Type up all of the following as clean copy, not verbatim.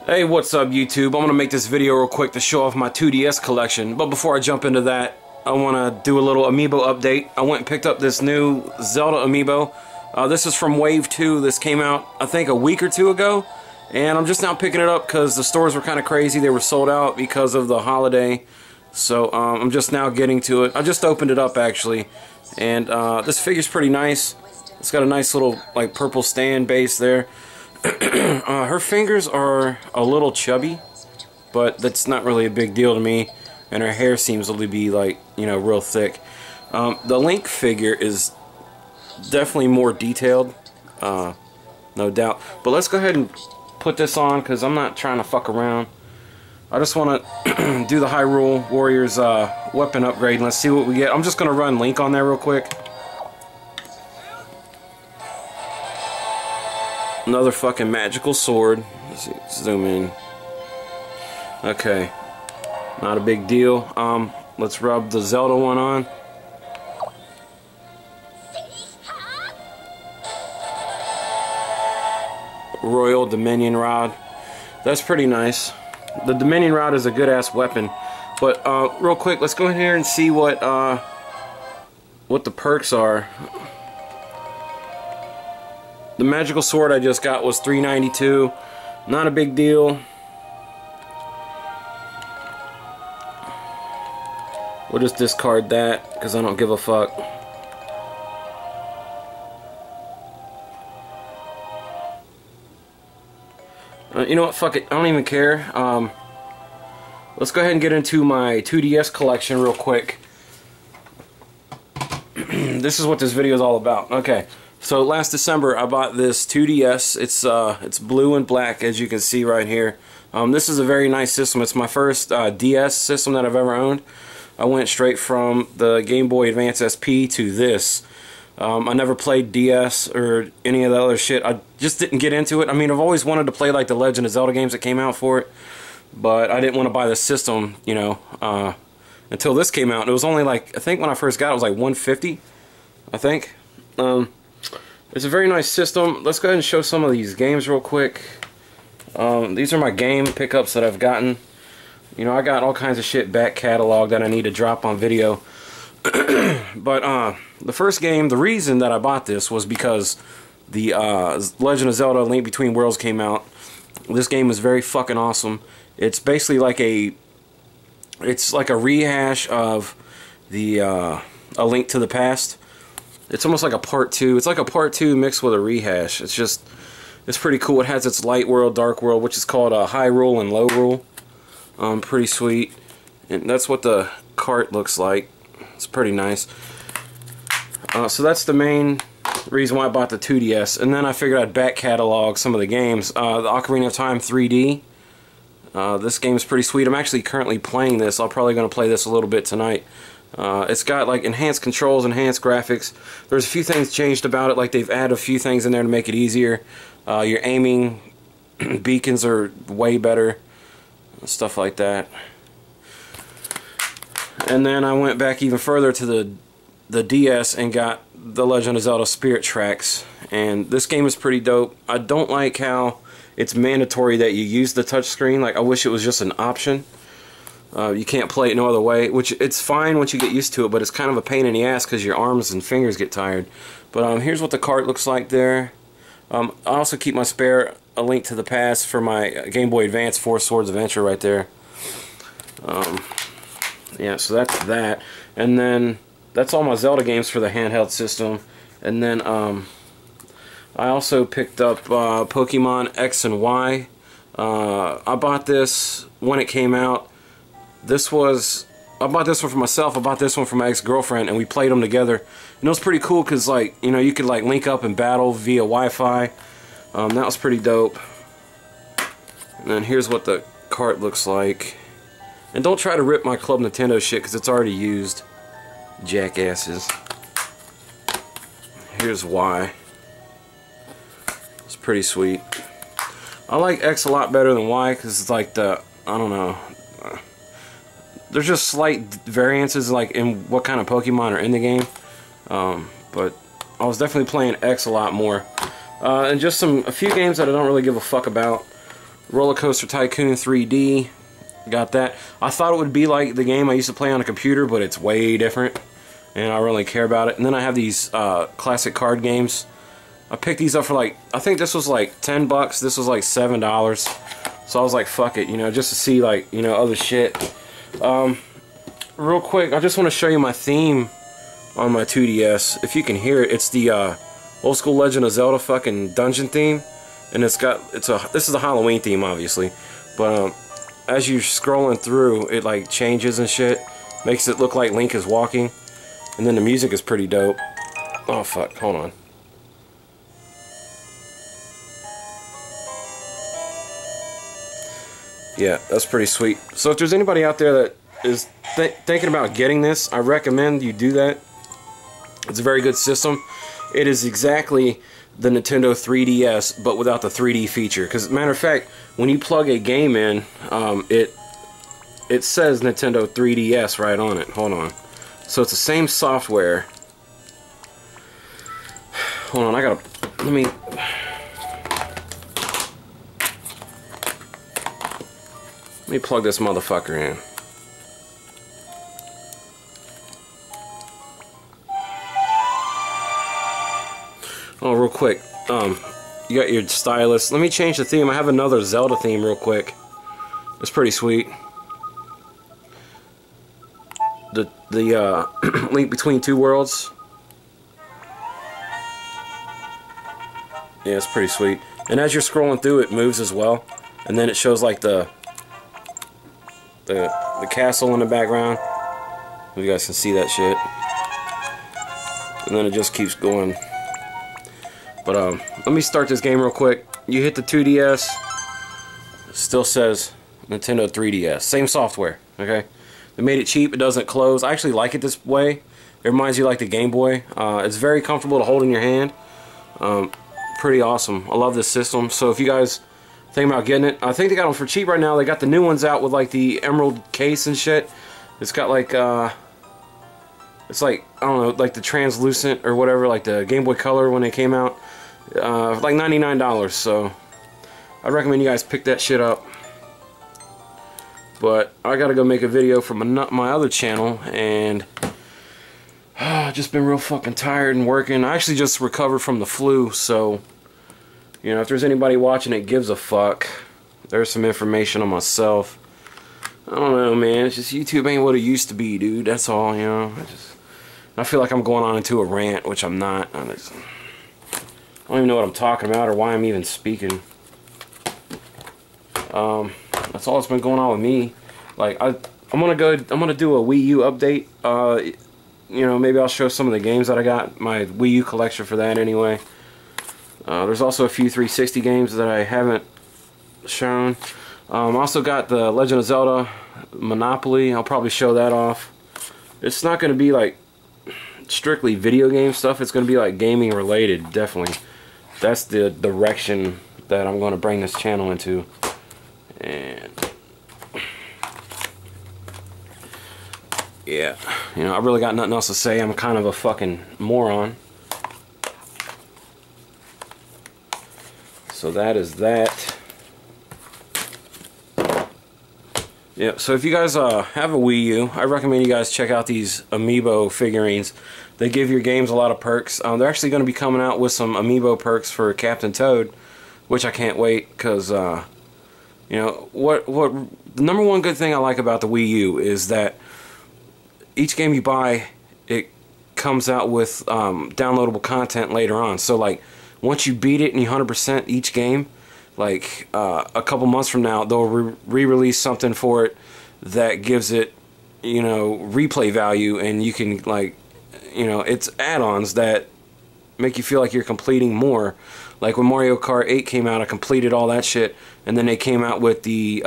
Hey, what's up YouTube? I'm going to make this video real quick to show off my 2DS collection. But before I jump into that, I want to do a little Amiibo update. I went and picked up this new Zelda Amiibo. This is from Wave 2. This came out, I think, a week or two ago. And I'm just now picking it up because the stores were kind of crazy. They were sold out because of the holiday. So I'm just now getting to it. I just opened it up actually. And this figure's pretty nice. It's got a nice little like purple stand base there. Her fingers are a little chubby, but that's not really a big deal to me. And her hair seems to be like, you know, real thick. The Link figure is definitely more detailed, no doubt. But let's go ahead and put this on because I'm not trying to fuck around. I just want to do the Hyrule Warriors weapon upgrade and let's see what we get. I'm just going to run Link on there real quick. Another fucking magical sword. Let's see, zoom in. Okay. Not a big deal. Let's rub the Zelda one on. Royal Dominion Rod. That's pretty nice. The Dominion Rod is a good ass weapon. But real quick, let's go in here and see what the perks are. The magical sword I just got was $3.92. Not a big deal. We'll just discard that because I don't give a fuck. You know what? Fuck it. I don't even care. Let's go ahead and get into my 2DS collection real quick. This is what this video is all about. Okay. So last December I bought this 2DS. It's blue and black as you can see right here. This is a very nice system. It's my first DS system that I've ever owned. I went straight from the Game Boy Advance SP to this. I never played DS or any of the other shit. I just didn't get into it. I mean, I've always wanted to play like the Legend of Zelda games that came out for it, but I didn't want to buy the system, you know, until this came out. It was only like, I think when I first got it, it was like $150, I think. It's a very nice system. Let's go ahead and show some of these games real quick. These are my game pickups that I've gotten. You know, I got all kinds of shit back catalog that I need to drop on video. But the first game, the reason that I bought this was because the Legend of Zelda Link Between Worlds came out. This game is very fucking awesome. It's basically like a rehash of the A Link to the Past. It's almost like a part 2. It's like a part 2 mixed with a rehash. It's pretty cool. It has its light world, dark world, which is called Hyrule and Low Rule. Pretty sweet. And that's what the cart looks like. It's pretty nice. So that's the main reason why I bought the 2DS. And then I figured I'd back catalog some of the games. The Ocarina of Time 3D. This game is pretty sweet. I'm actually currently playing this. I'm probably going to play this a little bit tonight. It's got like enhanced controls, enhanced graphics. There's a few things changed about it, like they've added a few things in there to make it easier. Your aiming beacons are way better, stuff like that. And then I went back even further to the DS and got the Legend of Zelda Spirit Tracks, and this game is pretty dope. I don't like how it's mandatory that you use the touchscreen. Like, I wish it was just an option. You can't play it no other way, which it's fine once you get used to it, but it's kind of a pain in the ass because your arms and fingers get tired. But here's what the cart looks like there. I also keep my spare A Link to the Past for my Game Boy Advance 4 Swords Adventure right there. Yeah, so that's that. And then that's all my Zelda games for the handheld system. And then I also picked up Pokemon X and Y. I bought this when it came out. I bought this one for myself. I bought this one for my ex-girlfriend, and we played them together. And it was pretty cool because, like, you know, you could like link up and battle via Wi-Fi. That was pretty dope. And then here's what the cart looks like. And don't try to rip my Club Nintendo shit because it's already used, jackasses. Here's Y. It's pretty sweet. I like X a lot better than Y because it's like I don't know. There's just slight variances like in what kind of Pokemon are in the game. But I was definitely playing X a lot more. And just a few games that I don't really give a fuck about. Roller Coaster Tycoon 3D. Got that. I thought it would be like the game I used to play on a computer, but it's way different, and I don't really care about it. And then I have these classic card games. I picked these up for like, I think this was like 10 bucks. This was like $7. So I was like, fuck it, you know, just to see like, you know, other shit. Real quick, I just want to show you my theme on my 2DS. If you can hear it, it's the old school Legend of Zelda fucking dungeon theme, and this is a Halloween theme, obviously, but as you're scrolling through, it like changes and shit, makes it look like Link is walking, and then the music is pretty dope. Oh fuck, hold on. Yeah, that's pretty sweet. So if there's anybody out there that is thinking about getting this, I recommend you do that. It's a very good system. It is exactly the Nintendo 3DS, but without the 3D feature. Because, matter of fact, when you plug a game in, it says Nintendo 3DS right on it. Hold on. So it's the same software. Hold on, let me plug this motherfucker in. Oh, real quick, you got your stylus. Let me change the theme. I have another Zelda theme real quick. It's pretty sweet. The Link Between Two Worlds. Yeah, it's pretty sweet. And as you're scrolling through, it moves as well. And then it shows like the castle in the background. You guys can see that shit. And then it just keeps going. But let me start this game real quick. You hit the 2DS. It still says Nintendo 3DS. Same software, okay? They made it cheap. It doesn't close. I actually like it this way. It reminds you like the Game Boy. It's very comfortable to hold in your hand. Pretty awesome. I love this system. So if you guys think about getting it, I think they got them for cheap right now. They got the new ones out with like the emerald case and shit. It's got like it's like, I don't know, like the translucent or whatever, like the Game Boy Color when they came out. Like $99, so I recommend you guys pick that shit up. But I gotta go make a video for my other channel, and just been real fucking tired and working. I actually just recovered from the flu, so you know, if there's anybody watching that gives a fuck, there's some information on myself. I don't know, man. It's just YouTube ain't what it used to be, dude. That's all, you know. I feel like I'm going on into a rant, which I'm not. I don't even know what I'm talking about or why I'm even speaking. That's all that's been going on with me. Like I'm gonna do a Wii U update. You know, maybe I'll show some of the games that I got. My Wii U collection for that anyway. There's also a few 360 games that I haven't shown. Also got the Legend of Zelda Monopoly. I'll probably show that off. It's not gonna be like strictly video game stuff. It's gonna be like gaming related, definitely. That's the direction that I'm going to bring this channel into. And yeah, you know, I really got nothing else to say. I'm kind of a fucking moron. So that is that. Yeah, so if you guys have a Wii U, I recommend you guys check out these Amiibo figurines. They give your games a lot of perks. They're actually going to be coming out with some Amiibo perks for Captain Toad, which I can't wait, because you know what the number one good thing I like about the Wii U is that each game you buy, it comes out with downloadable content later on. So like once you beat it and you 100% each game, like a couple months from now, they'll re-release something for it that gives it, you know, replay value, and you can, like, you know, it's add-ons that make you feel like you're completing more. Like when Mario Kart 8 came out, I completed all that shit, and then they came out with the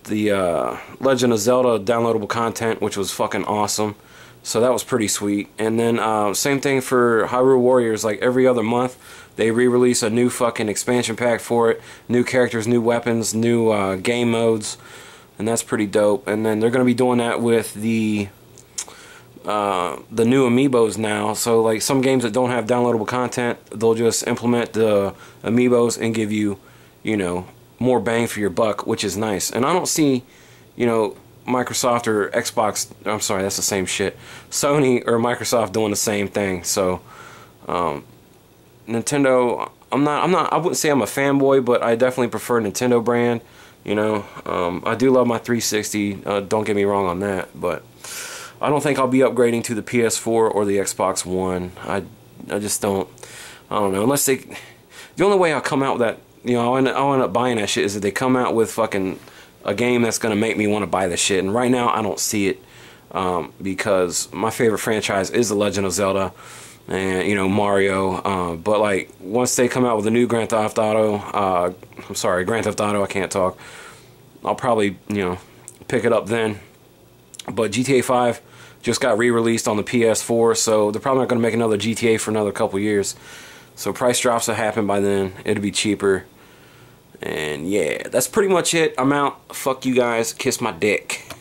Legend of Zelda downloadable content, which was fucking awesome. So that was pretty sweet. And then same thing for Hyrule Warriors. Like every other month, they re-release a new fucking expansion pack for it. New characters, new weapons, new game modes. And that's pretty dope. And then they're going to be doing that with the new Amiibos now. So like some games that don't have downloadable content, they'll just implement the Amiibos and give you, you know, more bang for your buck, which is nice. And I don't see, you know, Microsoft or Xbox, I'm sorry, that's the same shit, Sony or Microsoft doing the same thing. So Nintendo, I wouldn't say I'm a fanboy, but I definitely prefer Nintendo brand. You know, I do love my 360, don't get me wrong on that, but I don't think I'll be upgrading to the PS4 or the Xbox One. I just don't know, unless they, the only way I'll come out with that, you know, I'll end up buying that shit is if they come out with fucking a game that's gonna make me want to buy the shit. And right now I don't see it, because my favorite franchise is The Legend of Zelda, and you know, Mario. But like once they come out with a new Grand Theft Auto, Grand Theft Auto, I can't talk. I'll probably, you know, pick it up then. But GTA 5 just got re-released on the PS4, so they're probably not going to make another GTA for another couple years. So price drops will happen by then. It'll be cheaper. And yeah, that's pretty much it. I'm out. Fuck you guys. Kiss my dick.